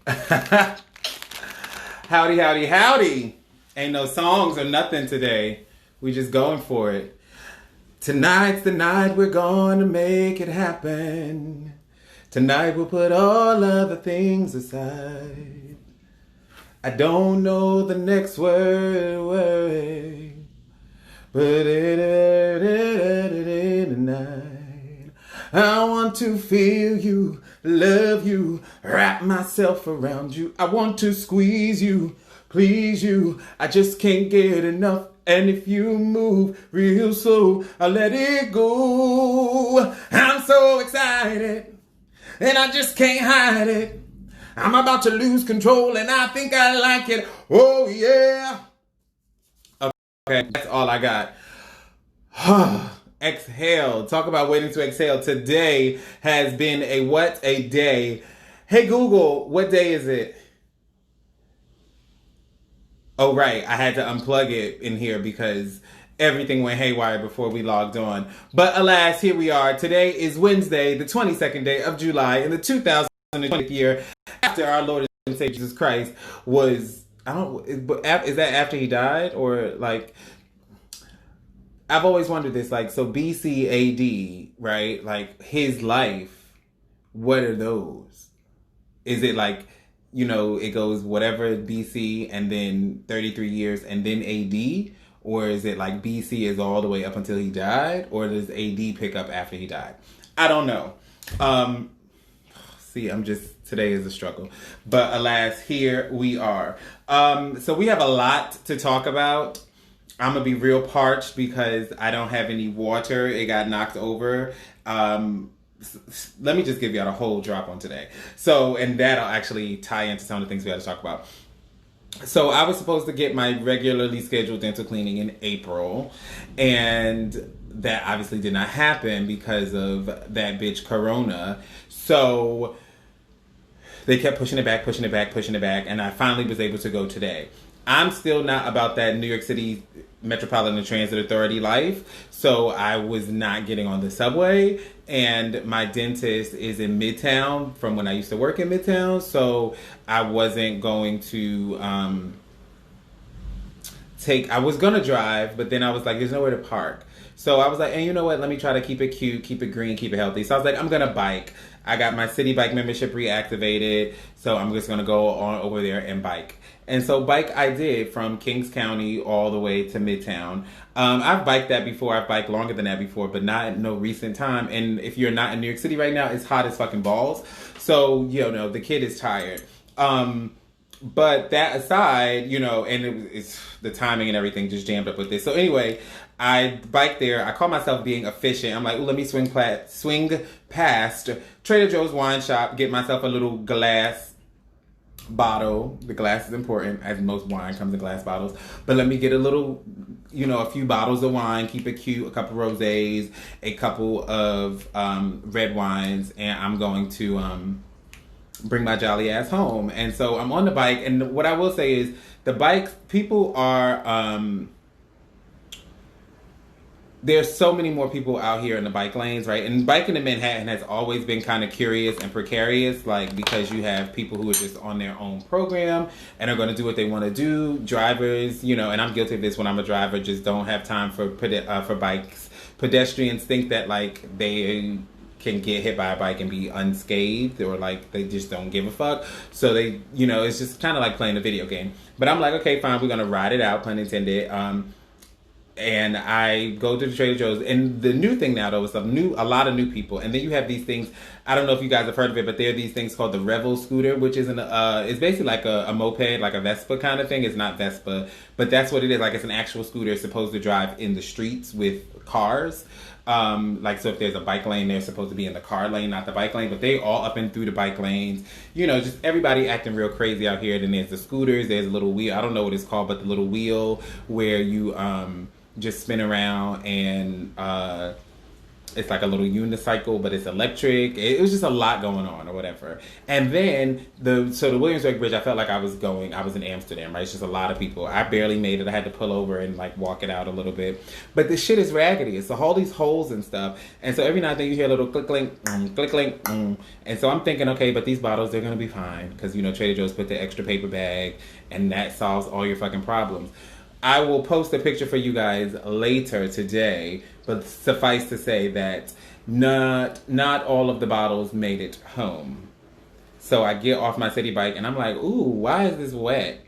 Howdy, howdy, howdy. Ain't no songs or nothing today. We just going for it. Tonight's the night we're going to make it happen. Tonight we'll put all other things aside. I don't know the next word, but tonight I want to feel you, love you, wrap myself around you. I want to squeeze you, please you. I just can't get enough. And if you move real slow, I'll let it go. I'm so excited, and I just can't hide it. I'm about to lose control, and I think I like it. Oh, yeah. Okay, that's all I got. Exhale. Talk about waiting to exhale. Today has been what a day. Hey, Google, what day is it? Oh, right. I had to unplug it in here because everything went haywire before we logged on. But alas, here we are. Today is Wednesday, the 22nd day of July in the 2020th year after our Lord and Savior Jesus Christ was, is that after he died? Or like, I've always wondered this, like, so BC AD, right? Like, his life, what are those? Is it like, it goes whatever BC and then 33 years and then AD? Or is it like BC is all the way up until he died? Or does AD pick up after he died? I don't know. Today is a struggle. But alas, here we are. So we have a lot to talk about. I'm going to be real parched because I don't have any water. It got knocked over. Let me just give y'all a whole drop on today. So, and that'll actually tie into some of the things we got to talk about. So I was supposed to get my regularly scheduled dental cleaning in April, and that obviously did not happen because of that bitch Corona. So they kept pushing it back, and I finally was able to go today. I'm still not about that New York City Metropolitan Transit Authority life, so I was not getting on the subway, and my dentist is in Midtown from when I used to work in Midtown, so I wasn't going to I was gonna drive, but then I was like, there's nowhere to park. So I was like, and you know what, let me try to keep it cute, keep it green, keep it healthy. So I was like, I'm gonna bike. I got my city bike membership reactivated, so I'm just gonna go on over there and bike. And so bike I did from Kings County all the way to Midtown. I've biked that before. I've biked longer than that before, but not in no recent time. And if you're not in New York City right now, it's hot as fucking balls. So, the kid is tired. But that aside, and it's the timing and everything just jammed up with this. So anyway, I biked there. I call myself being efficient. I'm like, let me swing past Trader Joe's wine shop, get myself a little glass bottle. The glass is important, as most wine comes in glass bottles. But let me get a little, a few bottles of wine, keep it cute, a couple rosés, a couple of red wines, and I'm going to bring my jolly ass home. And so I'm on the bike, and what I will say is the bikes, people are there's so many more people out here in the bike lanes, right? And biking in Manhattan has always been kind of curious and precarious, like, because you have people who are just on their own program and are going to do what they want to do. Drivers, and I'm guilty of this when I'm a driver, just don't have time for bikes. Pedestrians think that, like, they can get hit by a bike and be unscathed, or like they just don't give a fuck. So they, it's just kind of like playing a video game. But I'm like, okay, fine, we're going to ride it out, pun intended. And I go to the Trader Joe's, and the new thing now though is a lot of new people, and then you have these things. I don't know if you guys have heard of it, but there are these things called the Revel scooter, which is it's basically like a moped, like a Vespa kind of thing. It's not Vespa, but that's what it is. Like, it's an actual scooter. It's supposed to drive in the streets with cars. So if there's a bike lane, they're supposed to be in the car lane, not the bike lane, but they all up and through the bike lanes, just everybody acting real crazy out here. Then there's the scooters, there's a little wheel, I don't know what it's called, but the little wheel where you just spin around and it's like a little unicycle, but it's electric. It was just a lot going on or whatever. And then the Williamsburg Bridge, I felt like I was in Amsterdam, right? It's just a lot of people. I barely made it. I had to pull over and like walk it out a little bit. But the shit is raggedy. It's all these holes and stuff. And so every now and then you hear a little click, clink, click, clink. And so I'm thinking, okay, but these bottles, they're going to be fine. Because, Trader Joe's put the extra paper bag and that solves all your fucking problems. I will post a picture for you guys later today, but suffice to say that not all of the bottles made it home. So I get off my city bike and I'm like, ooh, why is this wet?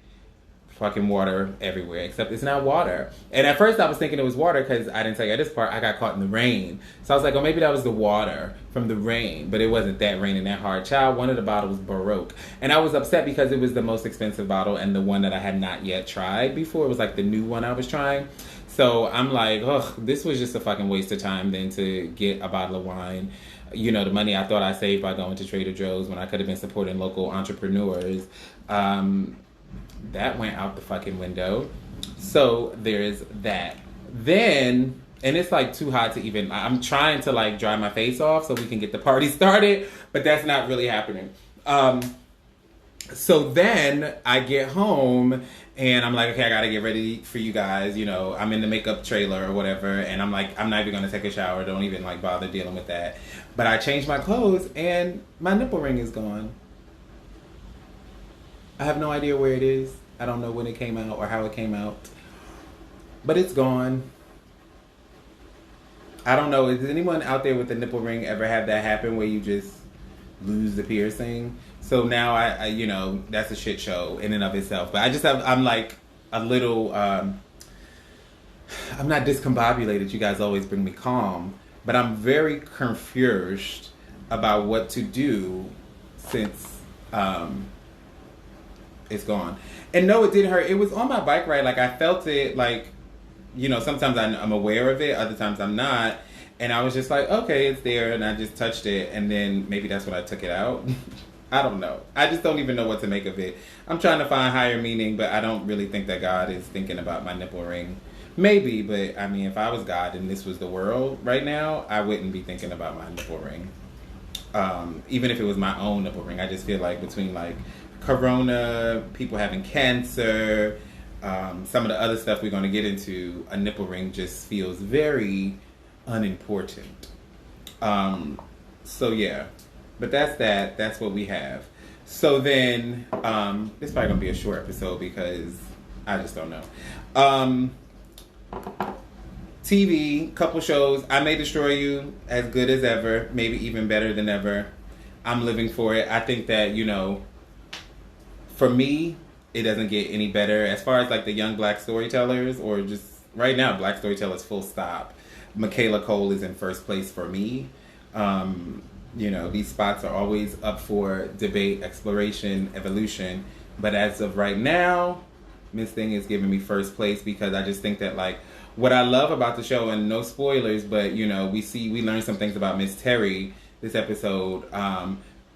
Fucking water everywhere, except it's not water. And at first I was thinking it was water because I didn't tell you at this part, I got caught in the rain. So I was like, oh, maybe that was the water from the rain, but it wasn't that raining that hard. Child, one of the bottles broke. And I was upset because it was the most expensive bottle and the one that I had not yet tried before. It was like the new one I was trying. So I'm like, ugh, this was just a fucking waste of time then to get a bottle of wine. The money I thought I saved by going to Trader Joe's when I could have been supporting local entrepreneurs. That went out the fucking window. So there's that. Then, and it's like too hot to even, I'm trying to like dry my face off so we can get the party started, but that's not really happening. So then I get home and I'm like, okay, I gotta get ready for you guys. I'm in the makeup trailer or whatever. And I'm like, I'm not even gonna take a shower. Don't even like bother dealing with that. But I changed my clothes and my nipple ring is gone. I have no idea where it is. I don't know when it came out or how it came out. But it's gone. I don't know. Is anyone out there with a nipple ring ever have that happen where you just lose the piercing? So now I that's a shit show in and of itself. But I'm like a little, I'm not discombobulated. You guys always bring me calm. But I'm very confused about what to do since, it's gone. And no, it didn't hurt. It was on my bike ride. Like I felt it like, sometimes I'm aware of it. Other times I'm not. And I was just like, okay, it's there. And I just touched it. And then maybe that's when I took it out. I don't know. I just don't even know what to make of it. I'm trying to find higher meaning, but I don't really think that God is thinking about my nipple ring. Maybe, but I mean, if I was God and this was the world right now, I wouldn't be thinking about my nipple ring. Even if it was my own nipple ring. I just feel like between like Corona, people having cancer, some of the other stuff we're going to get into, a nipple ring just feels very unimportant. So yeah, but that's what we have. So then, it's probably going to be a short episode because I just don't know. TV, couple shows. I May Destroy You, as good as ever, maybe even better than ever. I'm living for it. I think that, for me, it doesn't get any better as far as like the young black storytellers or just right now, black storytellers full stop. Michaela Cole is in first place for me. These spots are always up for debate, exploration, evolution. But as of right now, Miss Thing is giving me first place because I just think that like what I love about the show, and no spoilers, but we learn some things about Miss Terry this episode.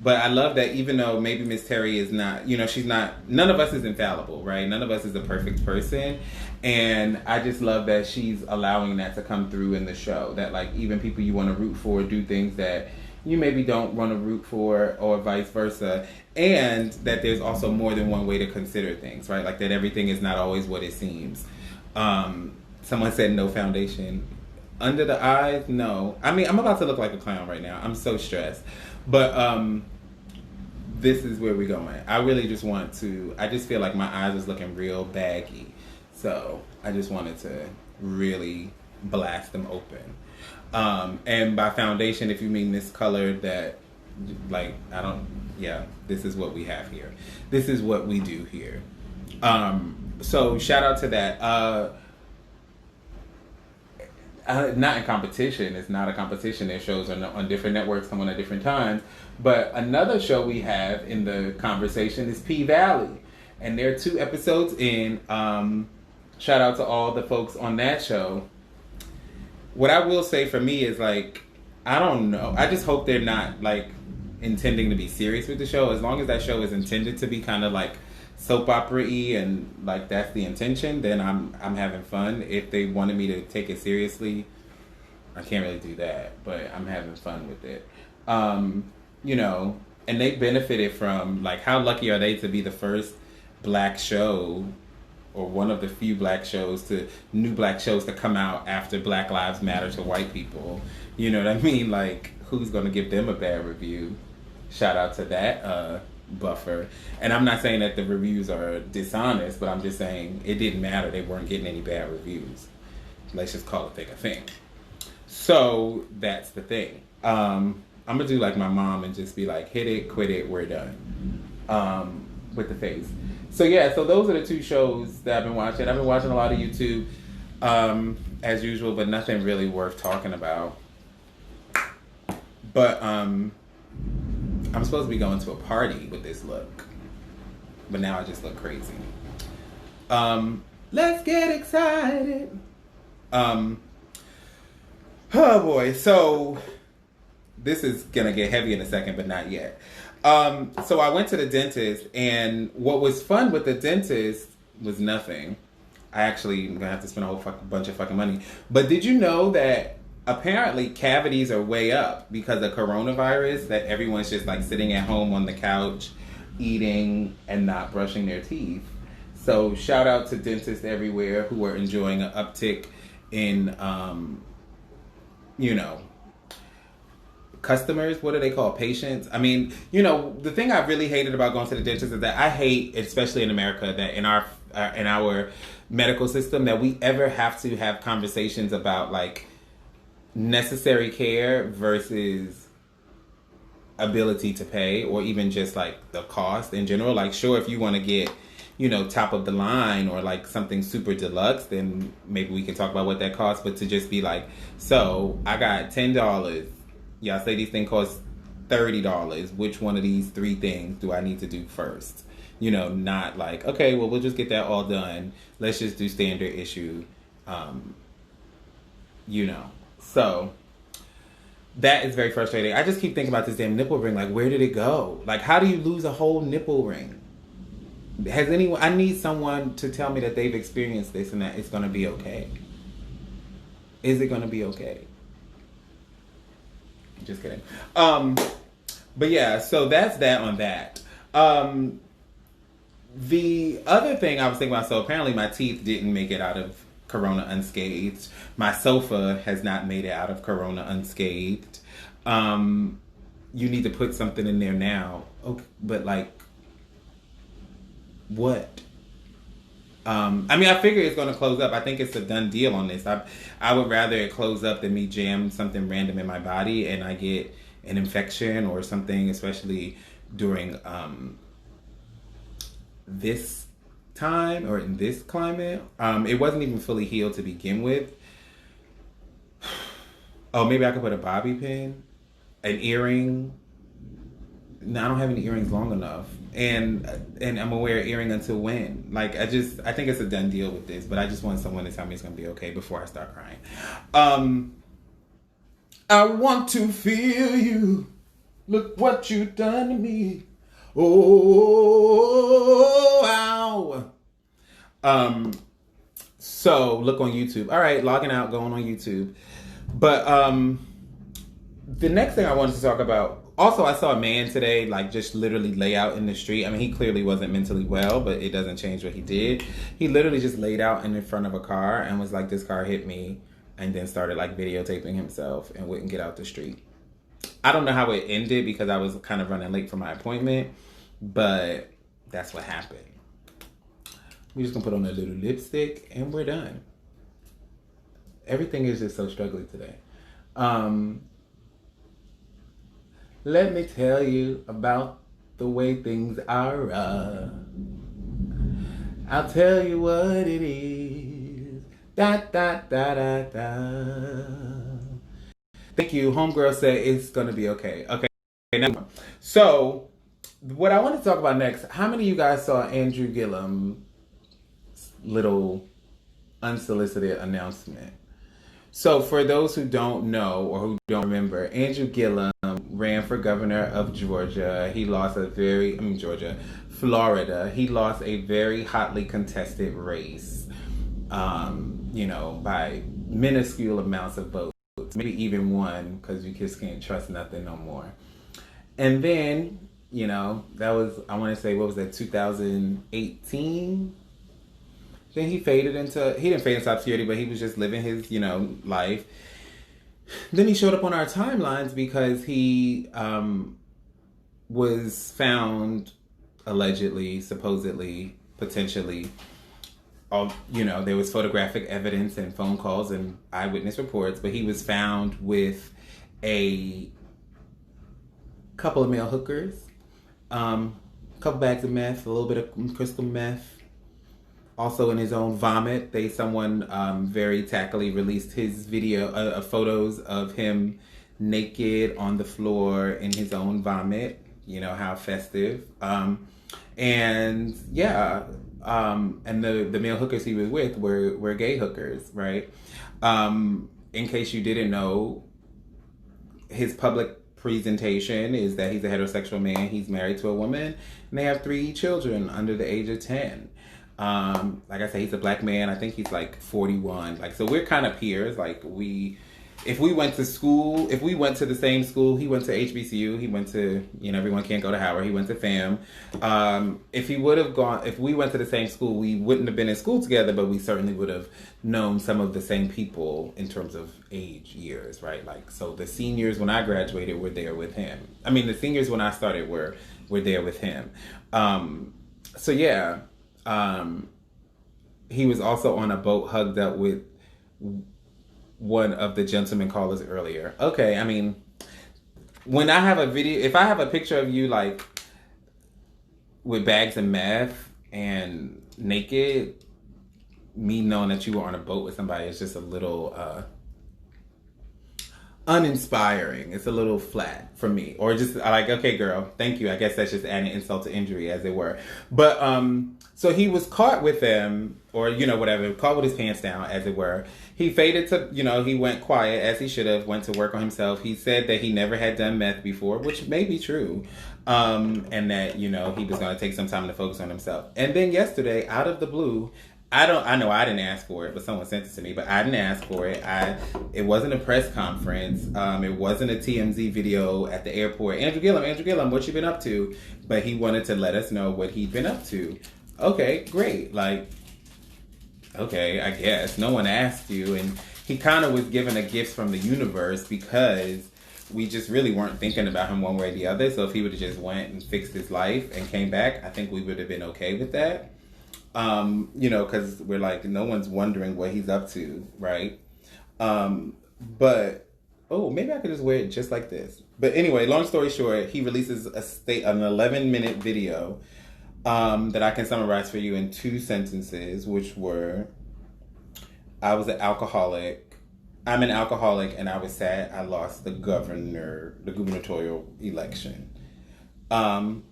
But I love that even though maybe Miss Terry is not, she's not, none of us is infallible, right? None of us is a perfect person. And I just love that she's allowing that to come through in the show. That like even people you want to root for do things that you maybe don't want to root for or vice versa. And that there's also more than one way to consider things, right? Like that everything is not always what it seems. Someone said no foundation. Under the eyes, no. I mean, I'm about to look like a clown right now. I'm so stressed. But this is where we're going. I really just I just feel like my eyes is looking real baggy. So I just wanted to really blast them open. And by foundation, if you mean this color that, like, this is what we have here. This is what we do here. So shout out to that. Not in competition. It's not a competition. Their shows are on different networks, come on at different times. But another show we have in the conversation is P-Valley. And there are 2 episodes in. Shout out to all the folks on that show. What I will say for me is like, I don't know. I just hope they're not like intending to be serious with the show. As long as that show is intended to be kind of like soap opera-y and like that's the intention, then I'm having fun. If they wanted me to take it seriously, I can't really do that, but I'm having fun with it. You know, and they benefited from, like, how lucky are they to be the first black show, or one of the few black shows to new black shows to come out after Black Lives Matter to white people. You know what I mean? Like, who's gonna give them a bad review? Shout out to that buffer. And I'm not saying that the reviews are dishonest, but I'm just saying it didn't matter. They weren't getting any bad reviews. Let's just call it a thing. So that's the thing. I'm gonna do like my mom and just be like, hit it, quit it, we're done. With the face. So yeah, so those are the two shows that I've been watching. I've been watching a lot of YouTube, as usual, but nothing really worth talking about. But I'm supposed to be going to a party with this look, but now I just look crazy. Let's get excited. Oh boy, so this is gonna get heavy in a second, but not yet. So I went to the dentist, and what was fun with the dentist was nothing. I actually am gonna have to spend a whole bunch of fucking money. But did you know that apparently cavities are way up because of coronavirus? That everyone's just like sitting at home on the couch, eating and not brushing their teeth. So shout out to dentists everywhere who are enjoying an uptick in, you know, customers. What do they call patients? I mean, you know, the thing I really hated about going to the dentist is that I hate, especially in America, that in our medical system, that we ever have to have conversations about like necessary care versus ability to pay, or even just like the cost in general. Like, sure, if you want to get, you know, top of the line or like something super deluxe, then maybe we can talk about what that costs. But to just be like, so I got $10. Y'all say these things cost $30. Which one of these three things do I need to do first? You know, not like, okay, well, we'll just get that all done. Let's just do standard issue. You know, so that is very frustrating. I just keep thinking about this damn nipple ring. Like, where did it go? Like, how do you lose a whole nipple ring? Has anyone? I need someone to tell me that they've experienced this and that it's going to be okay. Is it going to be okay? Just kidding. But yeah, so that's that on that. The other thing I was thinking about, so apparently my teeth didn't make it out of Corona unscathed. My sofa has not made it out of Corona unscathed. You need to put something in there now. Okay, but like, what? I mean, I figure it's going to close up. I think it's a done deal on this. I would rather it close up than me jam something random in my body and I get an infection or something, especially during this time or in this climate. It wasn't even fully healed to begin with. Oh, maybe I could put a bobby pin, an earring. No, I don't have any earrings long enough. And I'm gonna wear an earring until when? Like, I think it's a done deal with this, but I just want someone to tell me it's gonna be okay before I start crying. I want to feel you. Look what you done to me. Oh, ow. So look on YouTube. All right, logging out, going on YouTube. But the next thing I wanted to talk about. Also, I saw a man today, like, just literally lay out in the street. I mean, he clearly wasn't mentally well, but it doesn't change what he did. He literally just laid out in front of a car and was like, this car hit me, and then started, like, videotaping himself and wouldn't get out the street. I don't know how it ended because I was kind of running late for my appointment, but that's what happened. We're just going to put on a little lipstick, and we're done. Everything is just so struggling today. Let me tell you about the way things are. I'll tell you what it is. Da da da da da. Thank you. Homegirl said it's gonna be okay. Okay. Now, so what I want to talk about next. How many of you guys saw Andrew Gillum's little unsolicited announcement? So for those who don't know or who don't remember, Andrew Gillum ran for governor of Georgia. He lost Florida. He lost a very hotly contested race, by minuscule amounts of votes. maybe even one, because you just can't trust nothing no more. And then, that was, I want to say, what was that, 2018? Then he didn't fade into obscurity, but he was just living his, life. Then he showed up on our timelines because he was found allegedly, supposedly, potentially. There was photographic evidence and phone calls and eyewitness reports, but he was found with a couple of male hookers, a couple bags of meth, a little bit of crystal meth. Also in his own vomit, someone very tackily released his video, photos of him naked on the floor in his own vomit. How festive. And yeah, and the male hookers he was with were gay hookers, right? In case you didn't know, his public presentation is that he's a heterosexual man. He's married to a woman, and they have 3 children under the age of 10. Like I said, he's a black man. I think he's like 41. So we're kind of peers. If we went to the same school, he went to HBCU, he went to, everyone can't go to Howard, he went to FAM. If we went to the same school, we wouldn't have been in school together, but we certainly would have known some of the same people in terms of age years, right? So the seniors when I graduated were there with him. I mean, the seniors when I started were there with him. So yeah, he was also on a boat hugged up with one of the gentlemen callers earlier. Okay, I mean, when I have a video, if I have a picture of you with bags of meth and naked, me knowing that you were on a boat with somebody is just a little uninspiring. It's a little flat for me. Or just okay, girl, thank you. I guess that's just adding insult to injury, as it were. But so he was caught with them, or whatever, caught with his pants down, as it were. He faded to, he went quiet, as he should have, went to work on himself. He said that he never had done meth before, which may be true. And that, he was going to take some time to focus on himself. And then yesterday, out of the blue, I know I didn't ask for it, but someone sent it to me, but I didn't ask for it. It wasn't a press conference. It wasn't a TMZ video at the airport. Andrew Gillum, what you been up to? But he wanted to let us know what he'd been up to. Okay, great. Okay, I guess. No one asked you. And he kind of was given a gift from the universe because we just really weren't thinking about him one way or the other. So if he would have just went and fixed his life and came back, I think we would have been okay with that. Because we're no one's wondering what he's up to, right? But, maybe I could just wear it just like this. But anyway, long story short, he releases an 11-minute video that I can summarize for you in 2 sentences, which were, I was an alcoholic. I'm an alcoholic, and I was sad I lost the gubernatorial election. I'm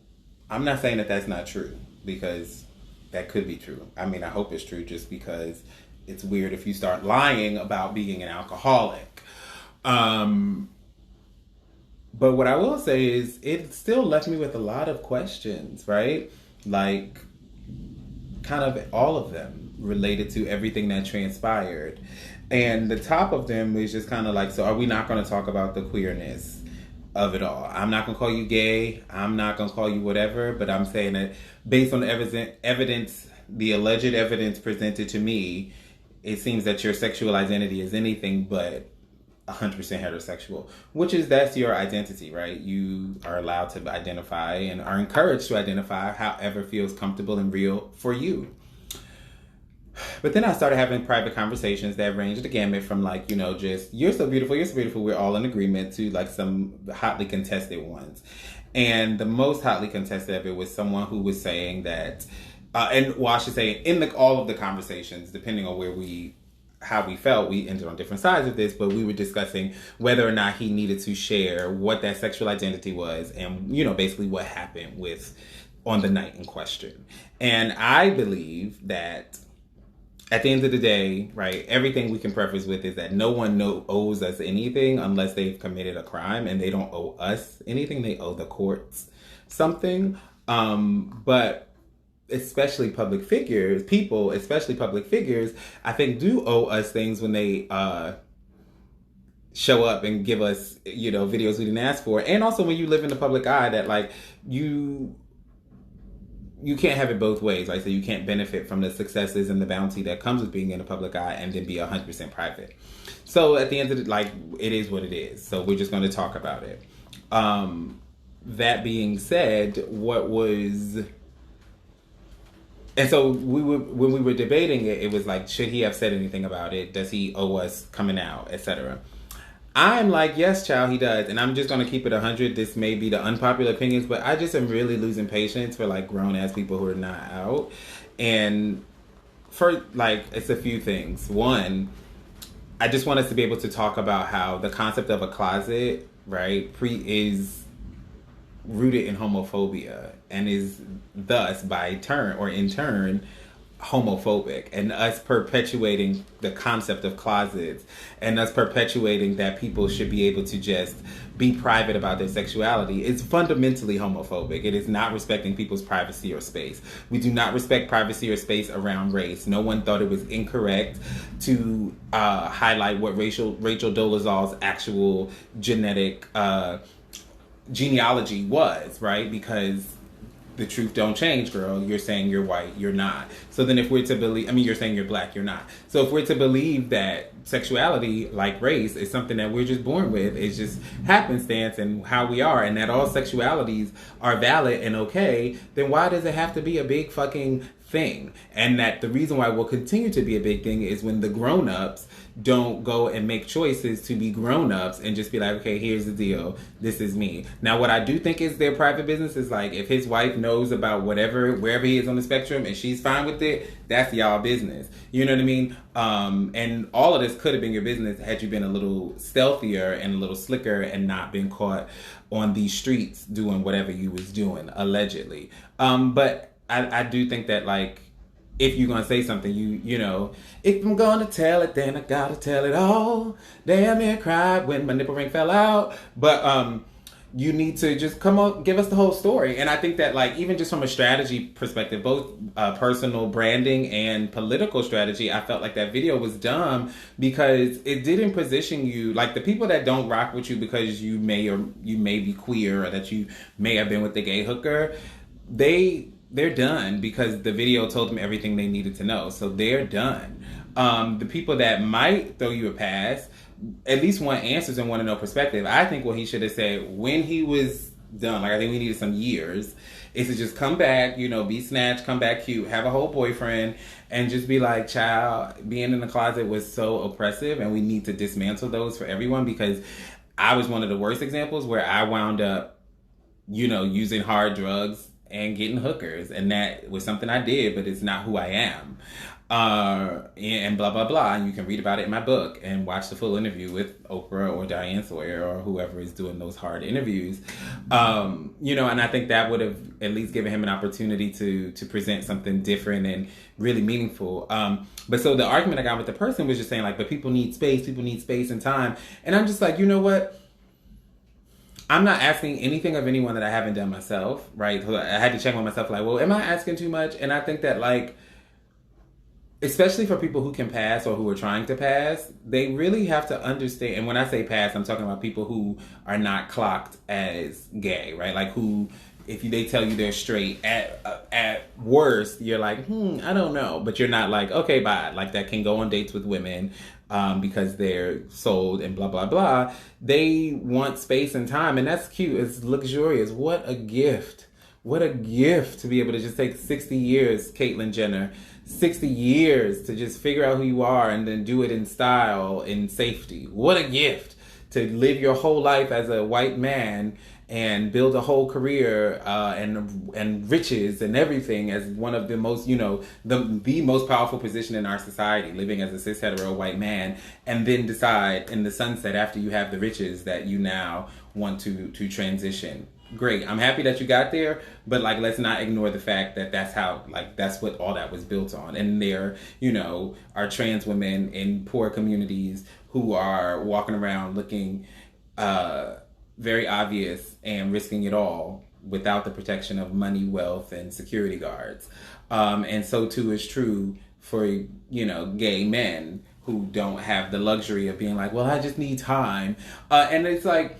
not saying that that's not true, because that could be true. I mean, I hope it's true, just because it's weird if you start lying about being an alcoholic. But what I will say is it still left me with a lot of questions, right? Kind of all of them related to everything that transpired. And the top of them is just kind of so are we not going to talk about the queerness of it all? I'm not going to call you gay. I'm not going to call you whatever, but I'm saying that based on the evidence, the alleged evidence presented to me, it seems that your sexual identity is anything but 100% heterosexual, that's your identity, right? You are allowed to identify and are encouraged to identify however feels comfortable and real for you. But then I started having private conversations that ranged the gamut from just, you're so beautiful, we're all in agreement, to some hotly contested ones. And the most hotly contested of it was someone who was saying that, I should say, in all of the conversations, depending on how we felt, we ended on different sides of this, but we were discussing whether or not he needed to share what that sexual identity was and, basically what happened on the night in question. And I believe that at the end of the day, right, everything we can preface with is that no one owes us anything unless they've committed a crime, and they don't owe us anything. They owe the courts something. But especially public figures, especially public figures, I think do owe us things when they show up and give us, videos we didn't ask for. And also when you live in the public eye, that like you can't have it both ways. Like I said, you can't benefit from the successes and the bounty that comes with being in the public eye and then be 100% private. So at the end of it, it is what it is. So we're just going to talk about it. That being said, and so when we were debating it, it was like, should he have said anything about it? Does he owe us coming out, etc.? I'm like, yes, child, he does. And I'm just going to keep it 100. This may be the unpopular opinions, but I just am really losing patience for like grown ass people who are not out. And for like, it's a few things. One, I just want us to be able to talk about how the concept of a closet, right, is rooted in homophobia and is thus in turn homophobic, and us perpetuating the concept of closets and us perpetuating that people should be able to just be private about their sexuality is fundamentally homophobic. It is not respecting people's privacy or space. We do not respect privacy or space around race. No one thought it was incorrect to highlight what Rachel Dolezal's actual genetic genealogy was, right? Because the truth don't change, girl. You're saying you're white, you're not. So then if we're to believe, you're saying you're black, you're not. So if we're to believe that sexuality, like race, is something that we're just born with, it's just happenstance and how we are, and that all sexualities are valid and okay, then why does it have to be a big fucking thing? And that the reason why it will continue to be a big thing is when the grown-ups don't go and make choices to be grown-ups and just be like, okay, here's the deal, this is me. Now what I do think is their private business is like, if his wife knows about wherever he is on the spectrum and she's fine with it, that's y'all business. You know what I mean? And all of this could have been your business had you been a little stealthier and a little slicker and not been caught on these streets doing whatever you was doing, allegedly. But I do think that, like, if you're going to say something, you know, if I'm going to tell it, then I got to tell it all. Damn near cried when my nipple ring fell out. But you need to just come up, give us the whole story. And I think that, like, even just from a strategy perspective, both personal branding and political strategy, I felt like that video was dumb because it didn't position you, like, the people that don't rock with you because you may be queer or that you may have been with the gay hooker, they're done because the video told them everything they needed to know. So they're done. The people that might throw you a pass at least want answers and want to know perspective. I think what he should have said when he was done, like, I think we needed some years, is to just come back, you know, be snatched, come back cute, have a whole boyfriend, and just be like, child, being in the closet was so oppressive and we need to dismantle those for everyone, because I was one of the worst examples where I wound up, you know, using hard drugs and getting hookers, and that was something I did, but it's not who I am. And blah, blah, blah. And you can read about it in my book and watch the full interview with Oprah or Diane Sawyer or whoever is doing those hard interviews. You know, and I think that would have at least given him an opportunity to present something different and really meaningful. But so the argument I got with the person was just saying, like, but people need space and time. And I'm just like, you know what? I'm not asking anything of anyone that I haven't done myself, right? I had to check on myself, like, well, am I asking too much? And I think that, like, especially for people who can pass or who are trying to pass, they really have to understand. And when I say pass, I'm talking about people who are not clocked as gay, right? Like, who, if they tell you they're straight, at worst, you're like, I don't know. But you're not like, okay, bye. Like, that can go on dates with women because they're sold and blah, blah, blah. They want space and time. And that's cute. It's luxurious. What a gift. What a gift to be able to just take 60 years, Caitlyn Jenner, 60 years to just figure out who you are and then do it in style, in safety. What a gift to live your whole life as a white man and build a whole career and riches and everything as one of the most, you know, the most powerful position in our society, living as a cis hetero white man, and then decide in the sunset after you have the riches that you now want to transition. Great. I'm happy that you got there, but, like, let's not ignore the fact that that's how, like, that's what all that was built on. And there, you know, are trans women in poor communities who are walking around looking very obvious and risking it all without the protection of money, wealth, and security guards. And so too is true for, you know, gay men who don't have the luxury of being like, well, I just need time. And it's like,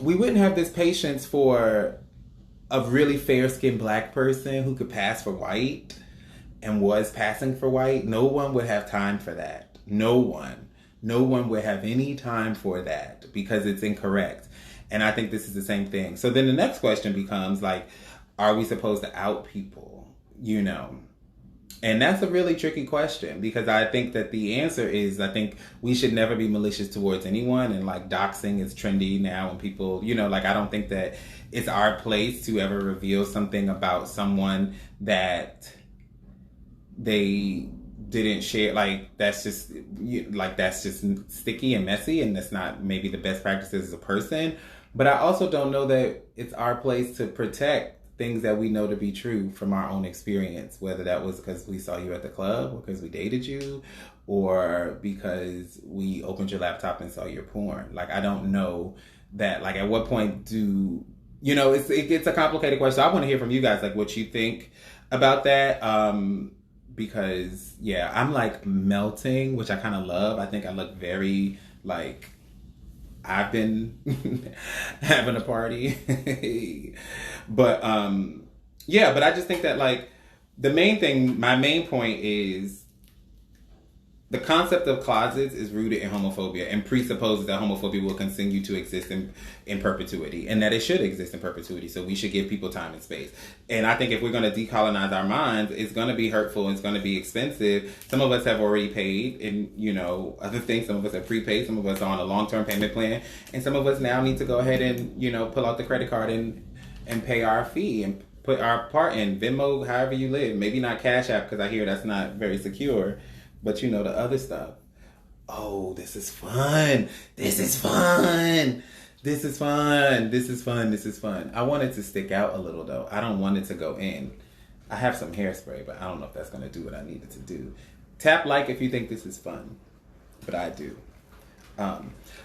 we wouldn't have this patience for a really fair-skinned black person who could pass for white and was passing for white. No one would have time for that. No one. No one would have any time for that because it's incorrect. And I think this is the same thing. So then the next question becomes like, are we supposed to out people? You know? And that's a really tricky question because I think that the answer is, I think we should never be malicious towards anyone. And like doxing is trendy now and people, you know, like I don't think that it's our place to ever reveal something about someone that they didn't share. Like that's just sticky and messy, and that's not maybe the best practices as a person. But I also don't know that it's our place to protect things that we know to be true from our own experience, whether that was because we saw you at the club or because we dated you or because we opened your laptop and saw your porn. Like, I don't know that, like, at what point do, you know, it gets a complicated question. I want to hear from you guys, like, what you think about that. Because, yeah, I'm, like, melting, which I kind of love. I think I look very, like, I've been having a party. But, yeah, but I just think that, like, my main point is the concept of closets is rooted in homophobia and presupposes that homophobia will continue to exist in perpetuity, and that it should exist in perpetuity. So we should give people time and space. And I think if we're going to decolonize our minds, it's going to be hurtful. It's going to be expensive. Some of us have already paid, and, you know, other things. Some of us have prepaid. Some of us are on a long-term payment plan. And some of us now need to go ahead and, you know, pull out the credit card and pay our fee and put our part in Venmo, however you live. Maybe not Cash App, because I hear that's not very secure. But, you know, the other stuff. Oh, this is fun. This is fun. This is fun. This is fun. This is fun. I want it to stick out a little, though. I don't want it to go in. I have some hairspray, but I don't know if that's going to do what I need it to do. Tap like if you think this is fun. But I do.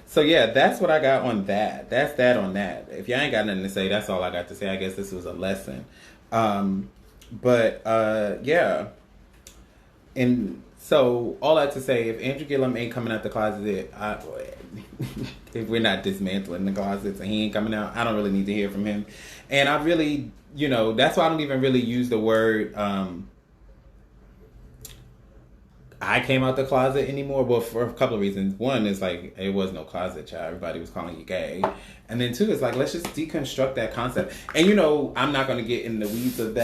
So, yeah, that's what I got on that. That's that on that. If y'all ain't got nothing to say, that's all I got to say. I guess this was a lesson. Yeah. And so, all that to say, if Andrew Gillum ain't coming out the closet, if we're not dismantling the closets and he ain't coming out, I don't really need to hear from him. And I really, you know, that's why I don't even really use the word I came out the closet anymore. Well, for a couple of reasons. One is like, it was no closet, child. Everybody was calling you gay. And then two is like, let's just deconstruct that concept. And, you know, I'm not going to get in the weeds of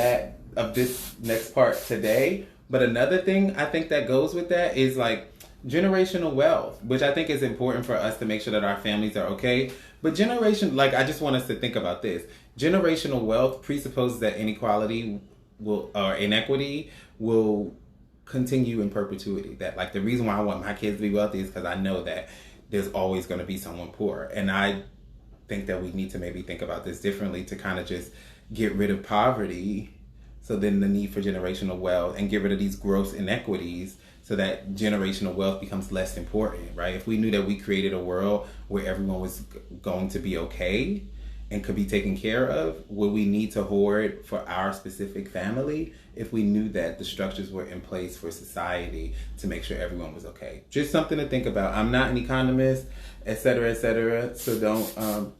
this next part today. But another thing I think that goes with that is like generational wealth, which I think is important for us to make sure that our families are okay. But I just want us to think about this. Generational wealth presupposes that inequality or inequity will continue in perpetuity. That, like, the reason why I want my kids to be wealthy is because I know that there's always going to be someone poor. And I think that we need to maybe think about this differently to kind of just get rid of poverty. So then the need for generational wealth, and get rid of these gross inequities so that generational wealth becomes less important, right? If we knew that we created a world where everyone was going to be okay and could be taken care of, would we need to hoard for our specific family if we knew that the structures were in place for society to make sure everyone was okay? Just something to think about. I'm not an economist, et cetera, so don't,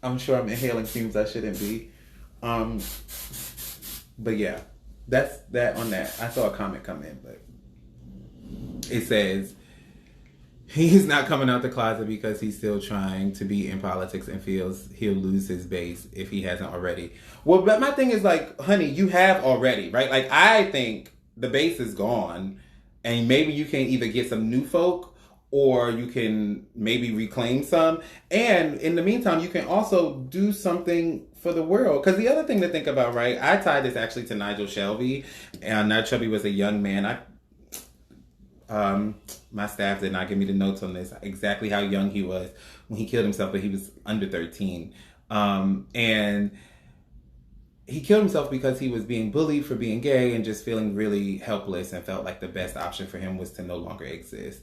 I'm sure I'm inhaling fumes I shouldn't be. But yeah, that's that on that. I saw a comment come in, but it says he's not coming out the closet because he's still trying to be in politics and feels he'll lose his base if he hasn't already. Well, but my thing is like, honey, you have already, right? Like, I think the base is gone, and maybe you can either get some new folk or you can maybe reclaim some. And in the meantime, you can also do something for the world. Because the other thing to think about, right? I tied this actually to Nigel Shelby. And Nigel Shelby was a young man. My staff did not give me the notes on this, exactly how young he was when he killed himself, but he was under 13. And he killed himself because he was being bullied for being gay and just feeling really helpless and felt like the best option for him was to no longer exist.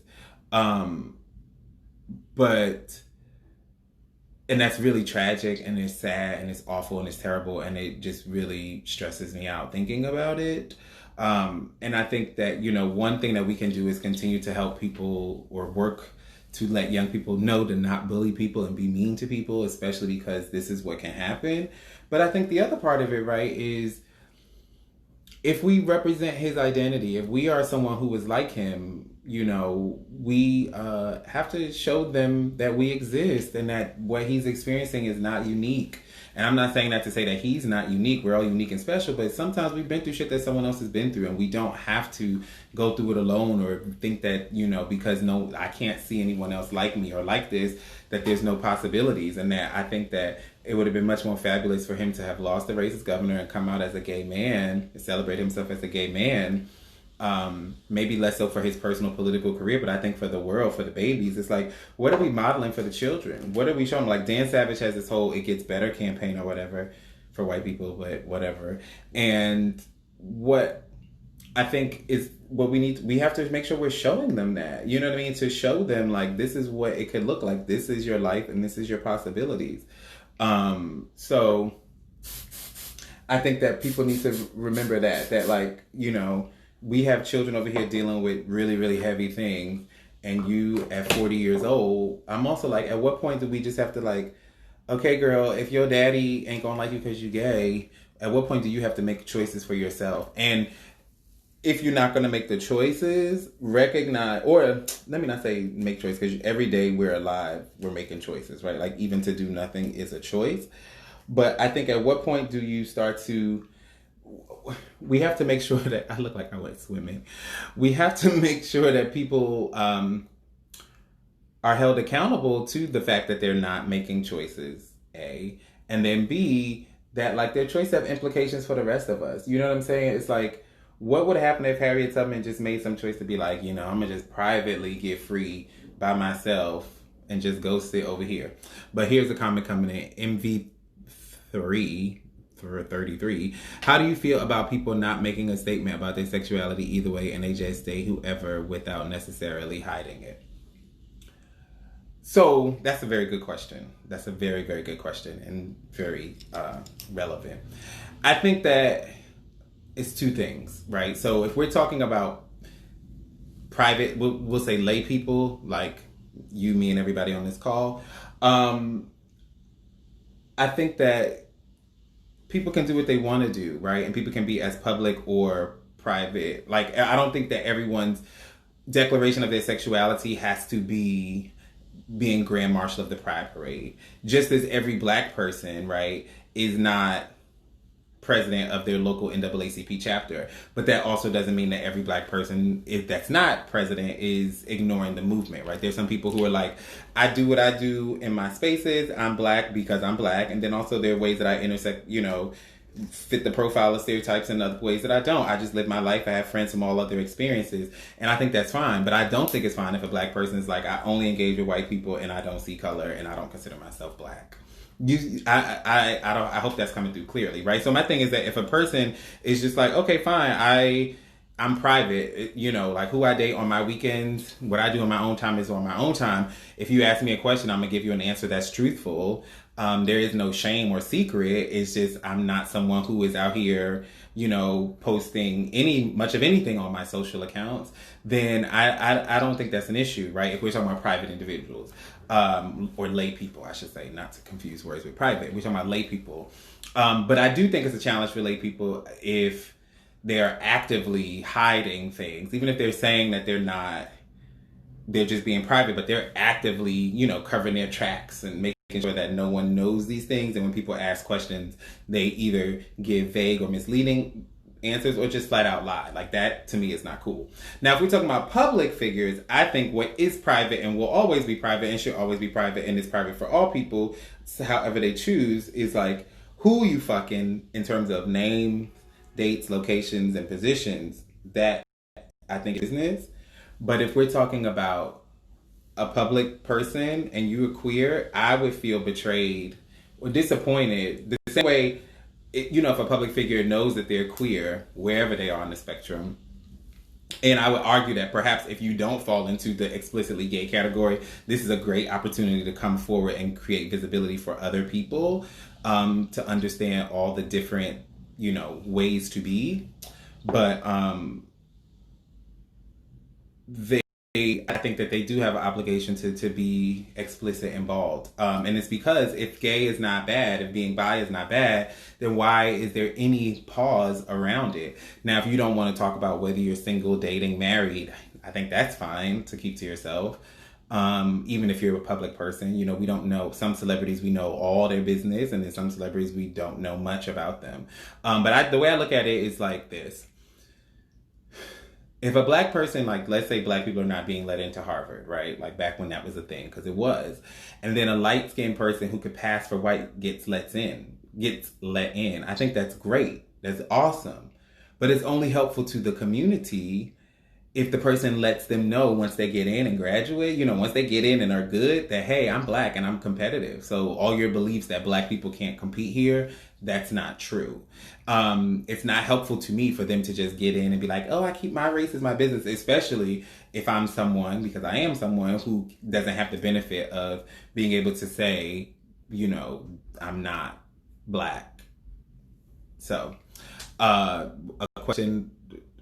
And that's really tragic, and it's sad, and it's awful, and it's terrible, and it just really stresses me out thinking about it. And I think that, one thing that we can do is continue to help people or work to let young people know to not bully people and be mean to people, especially because this is what can happen. But I think the other part of it, right, is if we represent his identity, if we are someone who is like him, we have to show them that we exist and that what he's experiencing is not unique. And I'm not saying that to say that he's not unique. We're all unique and special, but sometimes we've been through shit that someone else has been through, and we don't have to go through it alone or think that, because I can't see anyone else like me or like this, that there's no possibilities. And that I think that it would have been much more fabulous for him to have lost the race as governor and come out as a gay man and celebrate himself as a gay man. Maybe less so for his personal political career, but I think for the world, for the babies, it's like, what are we modeling for the children? What are we showing? Like Dan Savage has this whole "it gets better" campaign or whatever for white people, but whatever. And what I think is what we have to make sure we're showing them that, you know what I mean? To show them like, this is what it could look like. This is your life and this is your possibilities. So I think that people need to remember that like, we have children over here dealing with really, really heavy things. And you at 40 years old, I'm also like, at what point do we just have to like, okay, girl, if your daddy ain't gonna like you because you gay, at what point do you have to make choices for yourself? And if you're not going to make the choices, recognize, or let me not say make choices, because every day we're alive, we're making choices, right? Like even to do nothing is a choice. But I think at what point do you start to, we have to make sure that, I look like I like swimming. We have to make sure that people are held accountable to the fact that they're not making choices, A. And then B, that like their choices have implications for the rest of us. You know what I'm saying? It's like, what would happen if Harriet Tubman just made some choice to be like, I'm going to just privately get free by myself and just go sit over here. But here's a comment coming in. MV3 for 33. How do you feel about people not making a statement about their sexuality either way and they just stay whoever without necessarily hiding it? So that's a very good question. That's a very, very good question and very relevant. I think that it's two things, right? So if we're talking about private, we'll say lay people like you, me, and everybody on this call. I think that people can do what they want to do, right? And people can be as public or private. Like, I don't think that everyone's declaration of their sexuality has to be being Grand Marshal of the Pride Parade. Just as every Black person, right, is not president of their local NAACP chapter. But that also doesn't mean that every Black person, if that's not president, is ignoring the movement, right? There's some people who are like, I do what I do in my spaces. I'm Black because I'm Black. And then also there are ways that I intersect, fit the profile of stereotypes in other ways that I don't. I just live my life. I have friends from all other experiences. And I think that's fine. But I don't think it's fine if a Black person is like, I only engage with white people and I don't see color and I don't consider myself Black. I hope that's coming through clearly, right? So my thing is that if a person is just like, okay, fine, I'm private, like who I date on my weekends, what I do on my own time is on my own time. If you ask me a question, I'm gonna give you an answer that's truthful. There is no shame or secret. It's just I'm not someone who is out here, posting much of anything on my social accounts. Then I don't think that's an issue, right? If we're talking about private individuals. Or lay people, I should say, not to confuse words with private. We're talking about lay people. But I do think it's a challenge for lay people if they're actively hiding things, even if they're saying that they're just being private, but they're actively, covering their tracks and making sure that no one knows these things. And when people ask questions, they either give vague or misleading answers or just flat out lie. Like that to me is not cool. Now, if we're talking about public figures, I think what is private and will always be private and should always be private and is private for all people, however they choose, is like who you fucking in terms of name, dates, locations, and positions. That I think is business. But if we're talking about a public person and you're queer, I would feel betrayed or disappointed the same way. If a public figure knows that they're queer, wherever they are on the spectrum, and I would argue that perhaps if you don't fall into the explicitly gay category, this is a great opportunity to come forward and create visibility for other people to understand all the different, ways to be. But they, I think that they do have an obligation to be explicit and bald. And it's because if gay is not bad, if being bi is not bad, then why is there any pause around it? Now, if you don't want to talk about whether you're single, dating, married, I think that's fine to keep to yourself. Even if you're a public person, you know, we don't know some celebrities, we know all their business, and then some celebrities we don't know much about them. But the way I look at it is like this. If a black person, like, let's say black people are not being let into Harvard, right? Like back when that was a thing, because it was. And then a light skinned person who could pass for white gets let in. I think that's great. That's awesome. But it's only helpful to the community if the person lets them know once they get in and graduate, you know, once they get in and are good, that, hey, I'm black and I'm competitive. So all your beliefs that black people can't compete here, that's not true. It's not helpful to me for them to just get in and be like, oh, I keep my race as my business, especially if I'm someone, because I am someone who doesn't have the benefit of being able to say, you know, I'm not black. So, a question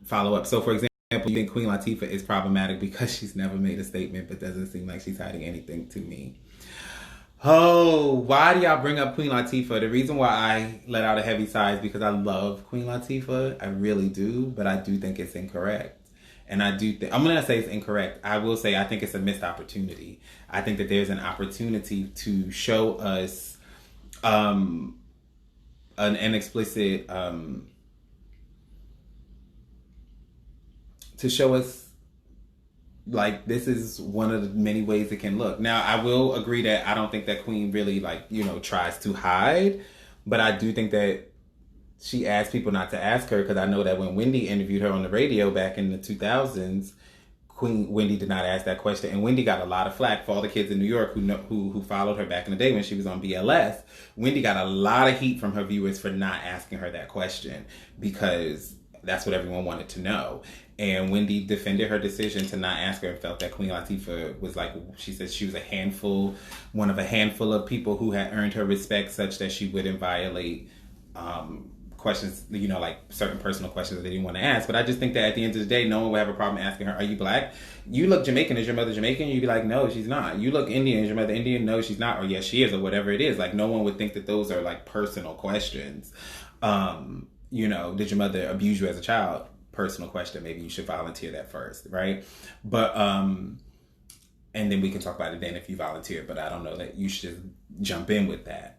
follow up. So, for example, you think Queen Latifah is problematic because she's never made a statement, but doesn't seem like she's hiding anything to me. Oh, why do y'all bring up Queen Latifah? The reason why I let out a heavy sigh is because I love Queen Latifah. I really do, but I do think it's incorrect. And I do think, I'm going to say it's incorrect. I will say I think it's a missed opportunity. I think that there's an opportunity to show us an explicit, to show us like this is one of the many ways it can look. Now, I will agree that I don't think that Queen really, like, you know, tries to hide, but I do think that she asked people not to ask her, because I know that when Wendy interviewed her on the radio back in the 2000s, Queen Wendy did not ask that question, and Wendy got a lot of flack for all the kids in New York who followed her back in the day when she was on BLS. Wendy got a lot of heat from her viewers for not asking her that question, because that's what everyone wanted to know. And Wendy defended her decision to not ask her and felt that Queen Latifah was, like, she said she was one of a handful of people who had earned her respect such that she wouldn't violate questions, you know, like certain personal questions that they didn't want to ask. But I just think that at the end of the day, no one would have a problem asking her, are you black? You look Jamaican. Is your mother Jamaican? You'd be like, no, she's not. You look Indian. Is your mother Indian? No, she's not. Or yes, she is, or whatever it is. Like, no one would think that those are like personal questions. You know, did your mother abuse you as a child? Personal question. Maybe you should volunteer that first, right? But and then we can talk about it then if you volunteer, but I don't know that you should jump in with that.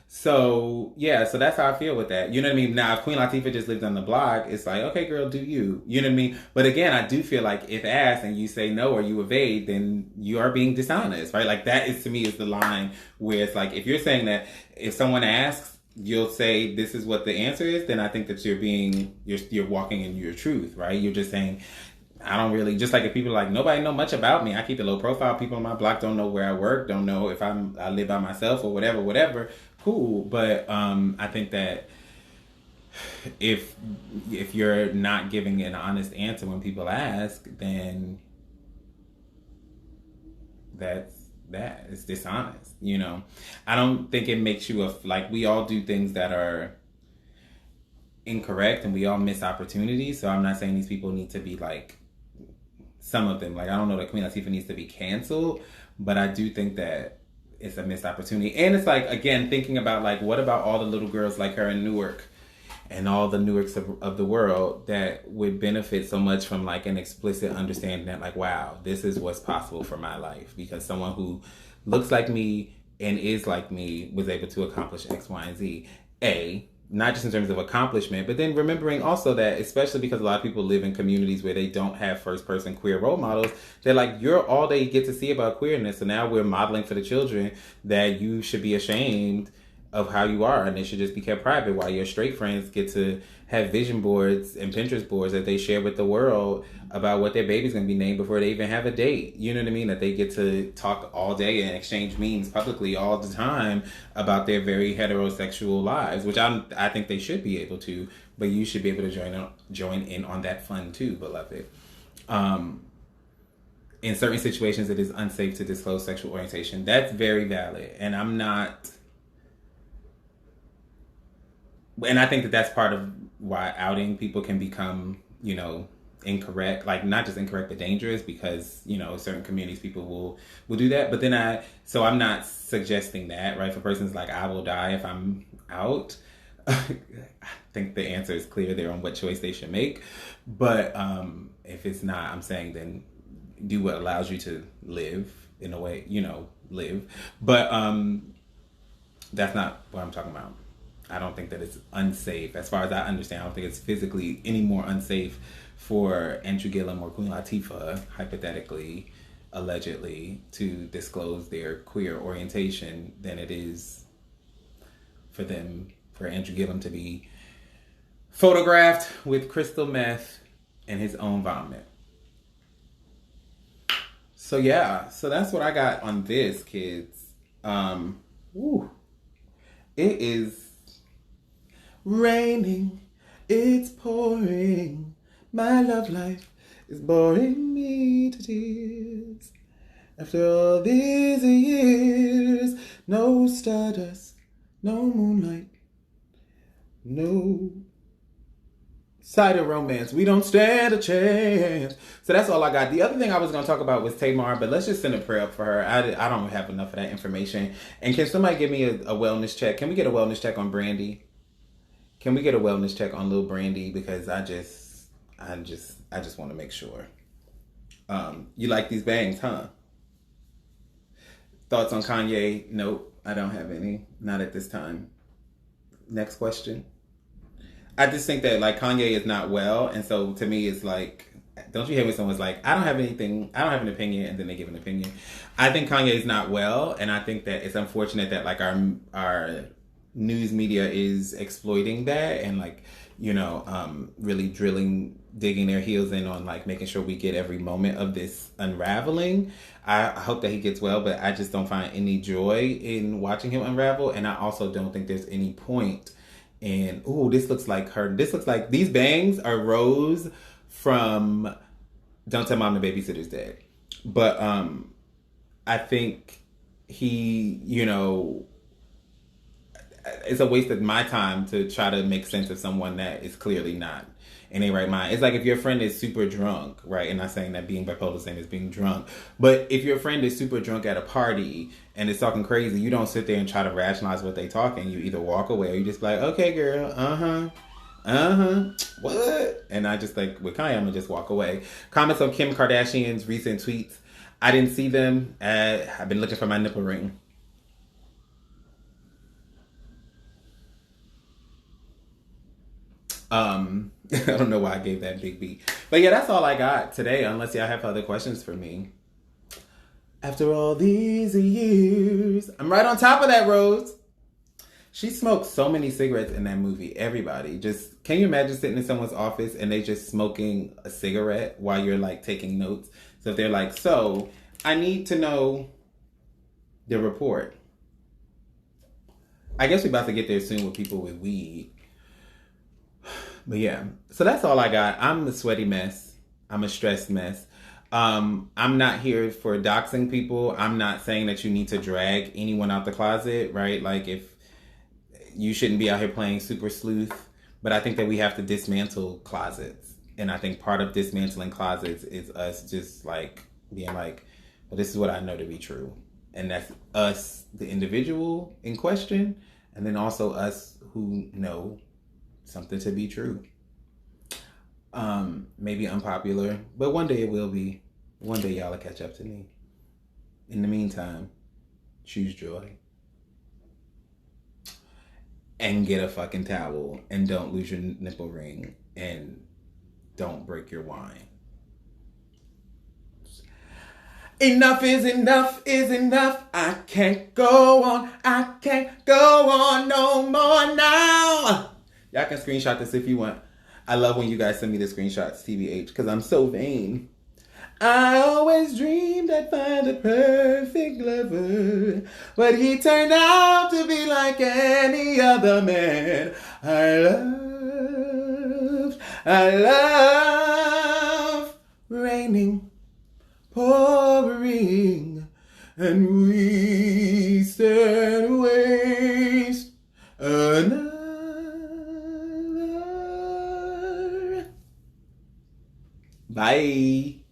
So yeah, so that's how I feel with that. You know what I mean? Now, if Queen Latifah just lived on the block, it's like, okay, girl, do you? You know what I mean? But again, I do feel like if asked and you say no or you evade, then you are being dishonest, right? Like, that is, to me, is the line where it's like, if you're saying that if someone asks, you'll say this is what the answer is, then I think that you're walking in your truth, right? You're just saying, I don't really, just like if people are like, nobody know much about me, I keep a low profile, people on my block don't know where I work, don't know if I live by myself or whatever, cool. But I think that if you're not giving an honest answer when people ask, then it's dishonest, you know. I don't think it makes you like, we all do things that are incorrect and we all miss opportunities. So I'm not saying these people need to be like, some of them, like, I don't know that Queen Latifah needs to be canceled, but I do think that it's a missed opportunity. And it's like, again, thinking about like, what about all the little girls like her in Newark and all the Newarks of the world that would benefit so much from like an explicit understanding that, like, wow, this is what's possible for my life because someone who looks like me and is like me was able to accomplish X, Y, and Z. Not just in terms of accomplishment, but then remembering also that, especially because a lot of people live in communities where they don't have first-person queer role models, they're like, you're all they get to see about queerness. So now we're modeling for the children that you should be ashamed of how you are and they should just be kept private, while your straight friends get to have vision boards and Pinterest boards that they share with the world about what their baby's going to be named before they even have a date. You know what I mean? That they get to talk all day and exchange memes publicly all the time about their very heterosexual lives, which I think they should be able to, but you should be able to join in on that fun too, beloved. In certain situations, it is unsafe to disclose sexual orientation. That's very valid. And I think that that's part of why outing people can become, incorrect, like not just incorrect but dangerous, because certain communities people will do that. But then I'm not suggesting that, right? For persons like, I will die if I'm out. I think the answer is clear there on what choice they should make. But if it's not, I'm saying then do what allows you to live in a way, live. But that's not what I'm talking about. I don't think that it's unsafe. As far as I understand, I don't think it's physically any more unsafe for Andrew Gillum or Queen Latifah, hypothetically, allegedly, to disclose their queer orientation than it is for Andrew Gillum to be photographed with crystal meth and his own vomit. So yeah, so that's what I got on this, kids. It is raining, it's pouring, my love life is boring me to tears. After all these years, no stardust, no moonlight, no side of romance. We don't stand a chance. So that's all I got. The other thing I was going to talk about was Tamar, but let's just send a prayer up for her. I don't have enough of that information. And can somebody give me a wellness check? Can we get a wellness check on Brandy? Can we get a wellness check on Lil Brandy? Because I just want to make sure. You like these bangs, huh? Thoughts on Kanye? Nope, I don't have any. Not at this time. Next question. I just think that like Kanye is not well, and so to me it's like, don't you hate when someone's like, I don't have an opinion, and then they give an opinion. I think Kanye is not well, and I think that it's unfortunate that like our news media is exploiting that and like, really digging their heels in on like making sure we get every moment of this unraveling. I hope that he gets well, but I just don't find any joy in watching him unravel, and I also don't think there's any point. And this looks like her. This looks like these bangs are Rose from Don't Tell Mom the Babysitter's Dead. But I think he, it's a waste of my time to try to make sense of someone that is clearly not in a right mind. It's like if your friend is super drunk, right? And not saying that being bipolar is the same as being drunk, but if your friend is super drunk at a party and is talking crazy, you don't sit there and try to rationalize what they talking. You either walk away or you just like, okay, girl, what? And I just like, with Kanye, I'm gonna just walk away. Comments on Kim Kardashian's recent tweets. I didn't see them. I've been looking for my nipple ring. I don't know why I gave that big beat. But yeah, that's all I got today, unless y'all have other questions for me. After all these years, I'm right on top of that, Rose. She smoked so many cigarettes in that movie. Everybody. Just, can you imagine sitting in someone's office and they just smoking a cigarette while you're like taking notes? So if they're like, so I need to know the report. I guess we're about to get there soon with people with weed. But yeah, so that's all I got. I'm a sweaty mess. I'm a stressed mess. I'm not here for doxing people. I'm not saying that you need to drag anyone out the closet, right? Like if you shouldn't be out here playing super sleuth, but I think that we have to dismantle closets. And I think part of dismantling closets is us just like being like, well, this is what I know to be true. And that's us, the individual in question, and then also us who know something to be true. Maybe unpopular, but one day it will be. One day y'all will catch up to me. In the meantime, choose joy. And get a fucking towel. And don't lose your nipple ring. And don't break your wine. Enough is enough is enough. I can't go on. I can't go on no more now. Y'all can screenshot this if you want. I love when you guys send me the screenshots, TBH, because I'm so vain. I always dreamed I'd find a perfect lover, but he turned out to be like any other man I love raining, pouring, and we stand. Bye.